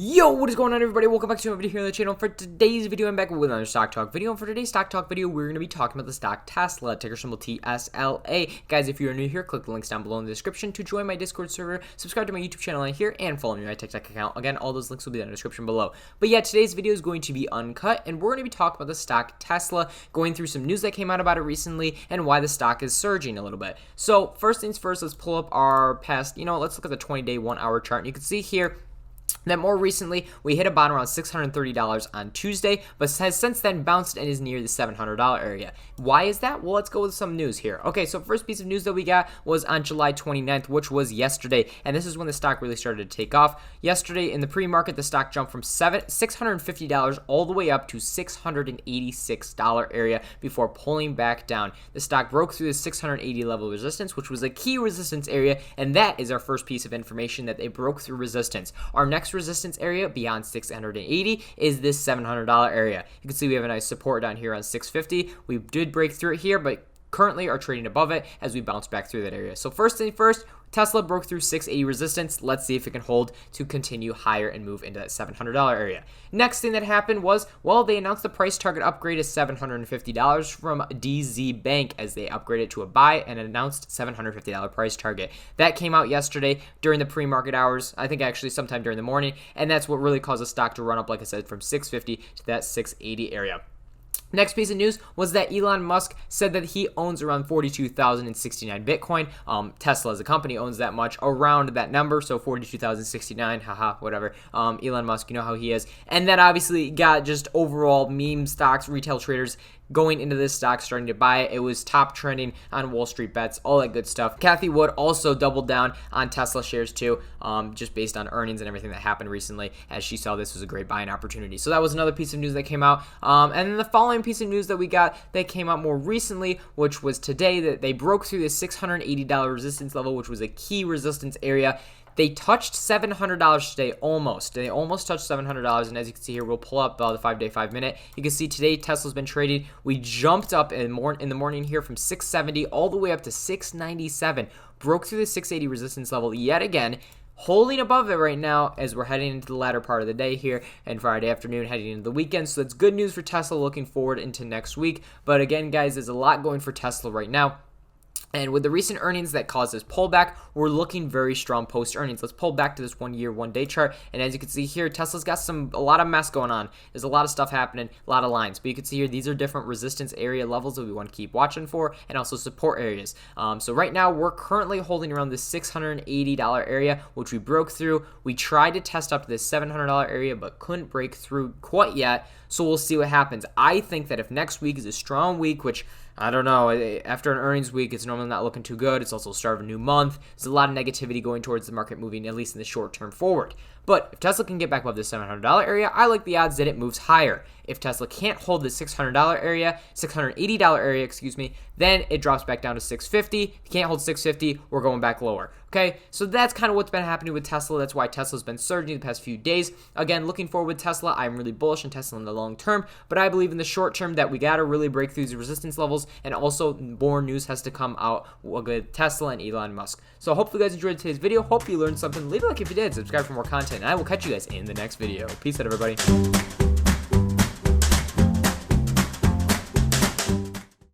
Yo, what is going on, everybody? Welcome back to another video here on the channel. For today's video, I'm back with another stock talk video. And for today's stock talk video, we're going to be talking about the stock Tesla, ticker symbol TSLA. Guys, if you're new here, click the links down below in the description to join my Discord server, subscribe to my YouTube channel right here, and follow me on my TikTok account. Again, all those links will be in the description below. But yeah, today's video is going to be uncut, and we're going to be talking about the stock Tesla, going through some news that came out about it recently, and why the stock is surging a little bit. So first things first, let's pull up our past, let's look at the 20-day 1-hour chart. And you can see here that more recently, we hit a bottom around $630 on Tuesday, but has since then bounced and is near the $700 area. Why is that? Well, let's go with some news here. Okay, so first piece of news that we got was on July 29th, which was yesterday, and this is when the stock really started to take off. Yesterday, in the pre-market, the stock jumped from $650 all the way up to $686 area before pulling back down. The stock broke through the 680 level resistance, which was a key resistance area, and that is our first piece of information, that they broke through resistance. Our next resistance area beyond 680 is this $700 area. You can see we have a nice support down here on 650. We did break through it here, but currently are trading above it as we bounce back through that area. So first thing first, Tesla broke through 680 resistance. Let's see if it can hold to continue higher and move into that $700 area. Next thing that happened was, well, they announced the price target upgrade is $750 from DZ Bank as they upgraded to a buy and announced $750 price target. That came out yesterday during the pre-market hours, I think actually sometime during the morning, and that's what really caused the stock to run up, like I said, from 650 to that 680 area. Next piece of news was that Elon Musk said that he owns around 42,069 Bitcoin. Tesla as a company owns that much, around that number, so 42,069, haha, whatever. Elon Musk, you know how he is. And that obviously got just overall meme stocks, retail traders going into this stock, starting to buy it. It was top trending on Wall Street bets, all that good stuff. Kathy Wood also doubled down on Tesla shares too, just based on earnings and everything that happened recently, as she saw this was a great buying opportunity. So that was another piece of news that came out. And then the following piece of news that we got that came out more recently, which was today, that they broke through the $680 resistance level, which was a key resistance area. They touched $700 today, almost. They almost touched $700, and as you can see here, we'll pull up the 5-day, 5-minute. You can see today Tesla's been traded. We jumped up in the morning here from 670 all the way up to 697. Broke through the 680 resistance level yet again, holding above it right now as we're heading into the latter part of the day here and Friday afternoon, heading into the weekend. So that's good news for Tesla looking forward into next week. But again, guys, there's a lot going for Tesla right now. And with the recent earnings that caused this pullback, we're looking very strong post-earnings. Let's pull back to this 1-year, 1-day chart. And as you can see here, Tesla's got a lot of mess going on. There's a lot of stuff happening, a lot of lines. But you can see here, these are different resistance area levels that we want to keep watching for, and also support areas. So right now, we're currently holding around this $680 area, which we broke through. We tried to test up to this $700 area, but couldn't break through quite yet. So we'll see what happens. I think that if next week is a strong week, which I don't know, after an earnings week, it's normally not looking too good. It's also the start of a new month. There's a lot of negativity going towards the market moving, at least in the short term, forward. But if Tesla can get back above the $700 area, I like the odds that it moves higher. If Tesla can't hold the $600 area, $680 area, excuse me, then it drops back down to 650. If you can't hold 650, we're going back lower. Okay, so that's kind of what's been happening with Tesla. That's why Tesla's been surging the past few days. Again, looking forward with Tesla, I'm really bullish on Tesla in the long term, but I believe in the short term that we got to really break through these resistance levels, and also more news has to come out with Tesla and Elon Musk. So hopefully you guys enjoyed today's video. Hope you learned something. Leave a like if you did. Subscribe for more content, and I will catch you guys in the next video. Peace out, everybody.